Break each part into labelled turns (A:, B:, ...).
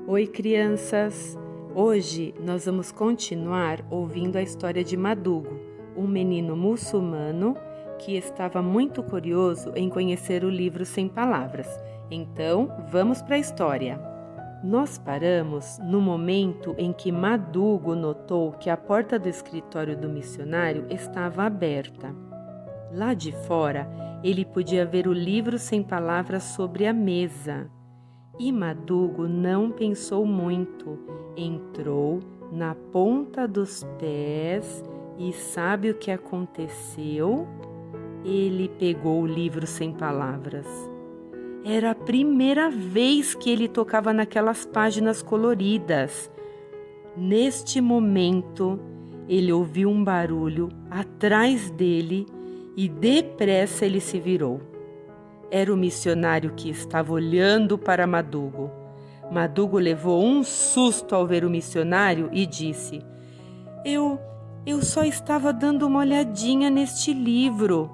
A: Oi, crianças! Hoje nós vamos continuar ouvindo a história de Madugo, um menino muçulmano que estava muito curioso em conhecer o livro sem palavras. Então, vamos para a história. Nós paramos no momento em que Madugo notou que a porta do escritório do missionário estava aberta. Lá de fora, ele podia ver o livro sem palavras sobre a mesa. E Madugo não pensou muito, entrou na ponta dos pés e sabe o que aconteceu? Ele pegou o livro sem palavras. Era a primeira vez que ele tocava naquelas páginas coloridas. Neste momento, ele ouviu um barulho atrás dele e depressa ele se virou. Era o missionário que estava olhando para Madugo. Madugo levou um susto ao ver o missionário e disse: Eu só estava dando uma olhadinha neste livro.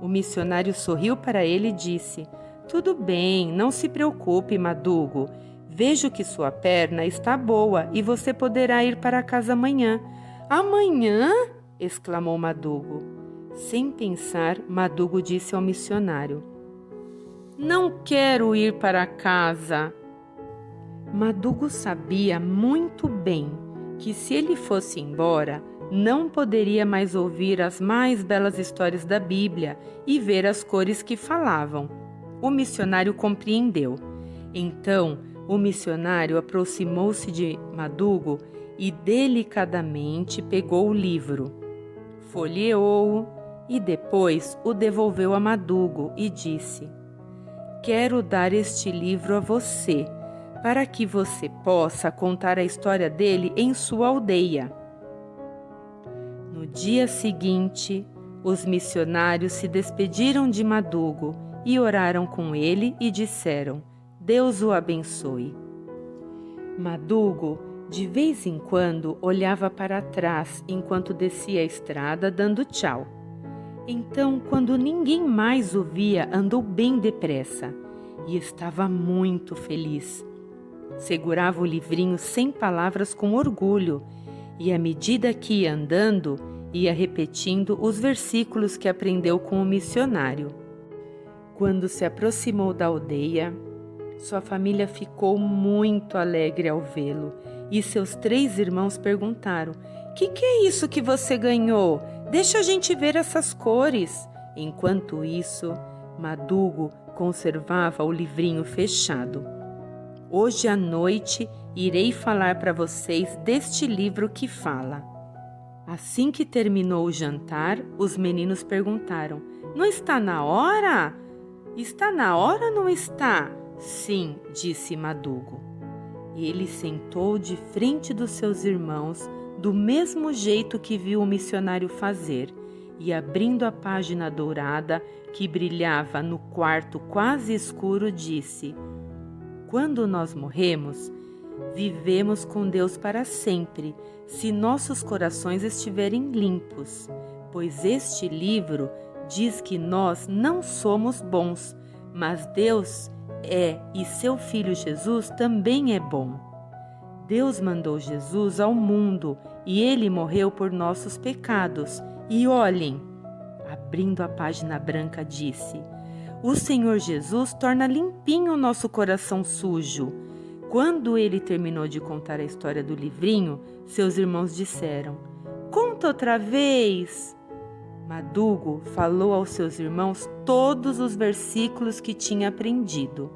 A: O missionário sorriu para ele e disse: Tudo bem, não se preocupe, Madugo. Vejo que sua perna está boa e você poderá ir para casa amanhã. Amanhã? Exclamou Madugo. Sem pensar, Madugo disse ao missionário: Não quero ir para casa. Madugo sabia muito bem que se ele fosse embora, não poderia mais ouvir as mais belas histórias da Bíblia e ver as cores que falavam. O missionário compreendeu. Então, o missionário aproximou-se de Madugo e delicadamente pegou o livro, folheou-o e depois o devolveu a Madugo e disse: Quero dar este livro a você, para que você possa contar a história dele em sua aldeia. No dia seguinte, os missionários se despediram de Madugo e oraram com ele e disseram: Deus o abençoe. Madugo, de vez em quando, olhava para trás enquanto descia a estrada dando tchau. Então, quando ninguém mais o via, andou bem depressa e estava muito feliz. Segurava o livrinho sem palavras com orgulho e, à medida que ia andando, ia repetindo os versículos que aprendeu com o missionário. Quando se aproximou da aldeia, sua família ficou muito alegre ao vê-lo e seus 3 irmãos perguntaram: Que é isso que você ganhou? Deixa a gente ver essas cores. Enquanto isso, Madugo conservava o livrinho fechado. Hoje à noite irei falar para vocês deste livro que fala. Assim que terminou o jantar, os meninos perguntaram: Não está na hora? Está na hora ou não está? Sim, disse Madugo. Ele sentou de frente dos seus irmãos, do mesmo jeito que viu o missionário fazer, e abrindo a página dourada que brilhava no quarto quase escuro, disse: Quando nós morremos, vivemos com Deus para sempre, se nossos corações estiverem limpos, pois este livro diz que nós não somos bons, mas Deus é e seu Filho Jesus também é bom. Deus mandou Jesus ao mundo e ele morreu por nossos pecados. E olhem, abrindo a página branca, disse: O Senhor Jesus torna limpinho o nosso coração sujo. Quando ele terminou de contar a história do livrinho, seus irmãos disseram: Conta outra vez. Madugo falou aos seus irmãos todos os versículos que tinha aprendido.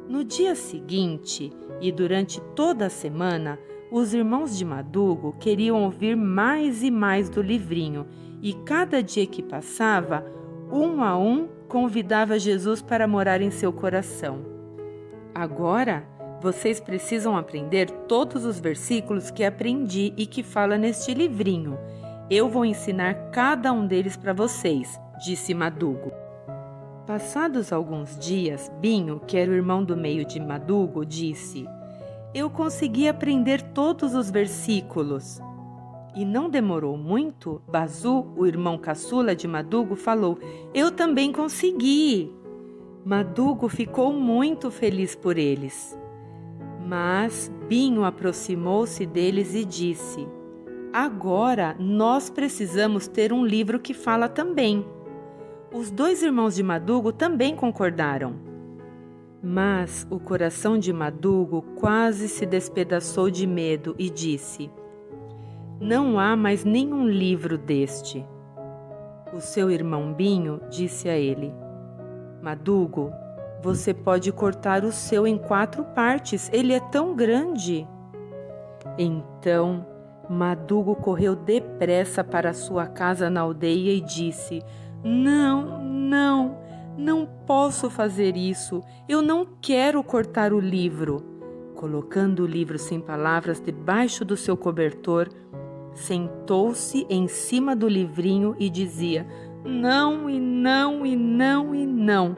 A: No dia seguinte e durante toda a semana, os irmãos de Madugo queriam ouvir mais e mais do livrinho, e cada dia que passava, um a um convidava Jesus para morar em seu coração. Agora, vocês precisam aprender todos os versículos que aprendi e que fala neste livrinho. Eu vou ensinar cada um deles para vocês, disse Madugo. Passados alguns dias, Binho, que era o irmão do meio de Madugo, disse: Eu consegui aprender todos os versículos. E não demorou muito, Bazu, o irmão caçula de Madugo, falou: Eu também consegui. Madugo ficou muito feliz por eles. Mas Binho aproximou-se deles e disse: agora nós precisamos ter um livro que fala também. Os 2 irmãos de Madugo também concordaram. Mas o coração de Madugo quase se despedaçou de medo e disse: não há mais nenhum livro deste. O seu irmão Binho disse a ele: Madugo, você pode cortar o seu em 4 partes, ele é tão grande. Então Madugo correu depressa para sua casa na aldeia e disse: não posso fazer isso, eu não quero cortar o livro. Colocando o livro sem palavras debaixo do seu cobertor, sentou-se em cima do livrinho e dizia: não, e não, e não, e não.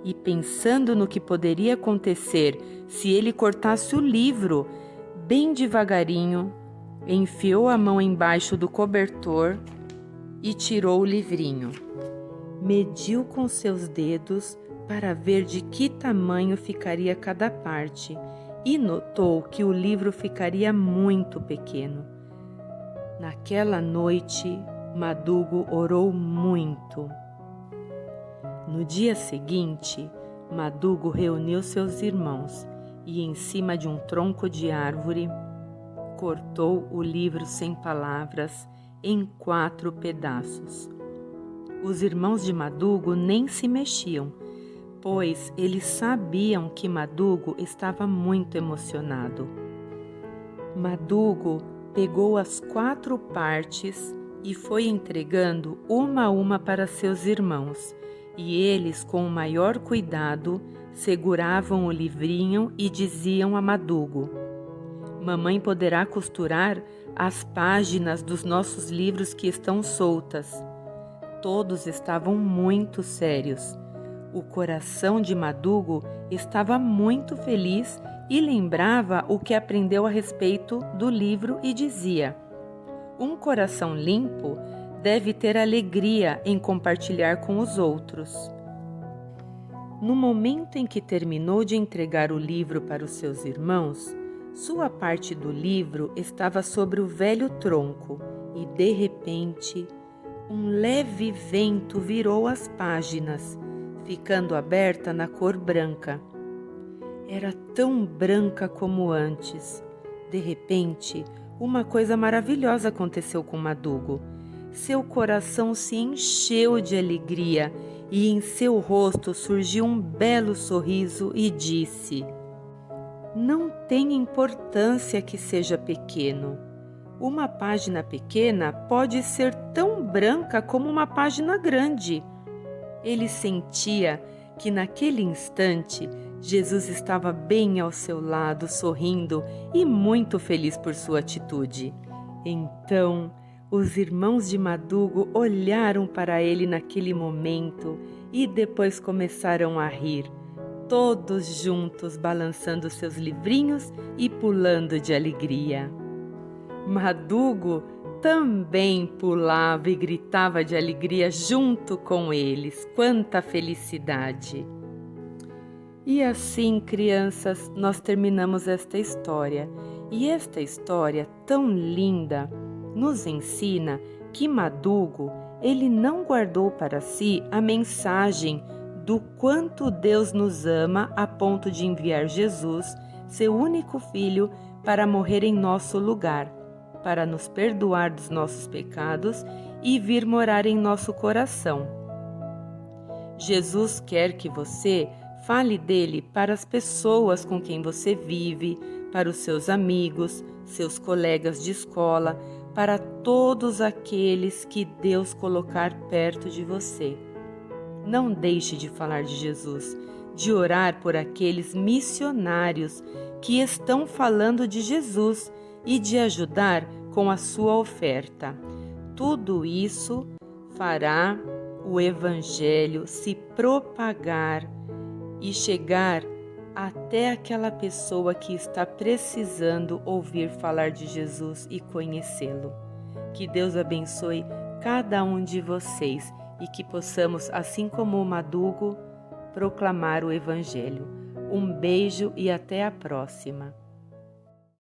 A: E pensando no que poderia acontecer se ele cortasse o livro, bem devagarinho, enfiou a mão embaixo do cobertor e tirou o livrinho. Mediu com seus dedos para ver de que tamanho ficaria cada parte e notou que o livro ficaria muito pequeno. Naquela noite, Madugo orou muito. No dia seguinte, Madugo reuniu seus irmãos e, em cima de um tronco de árvore, cortou o livro sem palavras em 4 pedaços. Os irmãos de Madugo nem se mexiam, pois eles sabiam que Madugo estava muito emocionado. Madugo pegou as 4 partes e foi entregando uma a uma para seus irmãos, e eles, com o maior cuidado, seguravam o livrinho e diziam a Madugo: mamãe poderá costurar as páginas dos nossos livros que estão soltas. Todos estavam muito sérios. O coração de Madugo estava muito feliz e lembrava o que aprendeu a respeito do livro e dizia: um coração limpo deve ter alegria em compartilhar com os outros. No momento em que terminou de entregar o livro para os seus irmãos, sua parte do livro estava sobre o velho tronco e, de repente, um leve vento virou as páginas, ficando aberta na cor branca. Era tão branca como antes. De repente, uma coisa maravilhosa aconteceu com Madugo. Seu coração se encheu de alegria e em seu rosto surgiu um belo sorriso e disse: não tem importância que seja pequeno. Uma página pequena pode ser tão branca como uma página grande. Ele sentia que naquele instante Jesus estava bem ao seu lado, sorrindo e muito feliz por sua atitude. Então, os irmãos de Madugo olharam para ele naquele momento e depois começaram a rir, todos juntos balançando seus livrinhos e pulando de alegria. Madugo também pulava e gritava de alegria junto com eles. Quanta felicidade! E assim, crianças, nós terminamos esta história. E esta história tão linda nos ensina que Madugo, ele não guardou para si a mensagem do quanto Deus nos ama a ponto de enviar Jesus, seu único filho, para morrer em nosso lugar, para nos perdoar dos nossos pecados e vir morar em nosso coração. Jesus quer que você fale dele para as pessoas com quem você vive, para os seus amigos, seus colegas de escola, para todos aqueles que Deus colocar perto de você. Não deixe de falar de Jesus, de orar por aqueles missionários que estão falando de Jesus e de ajudar com a sua oferta. Tudo isso fará o Evangelho se propagar e chegar até aquela pessoa que está precisando ouvir falar de Jesus e conhecê-lo. Que Deus abençoe cada um de vocês e que possamos, assim como o Madugo, proclamar o Evangelho. Um beijo e até a próxima.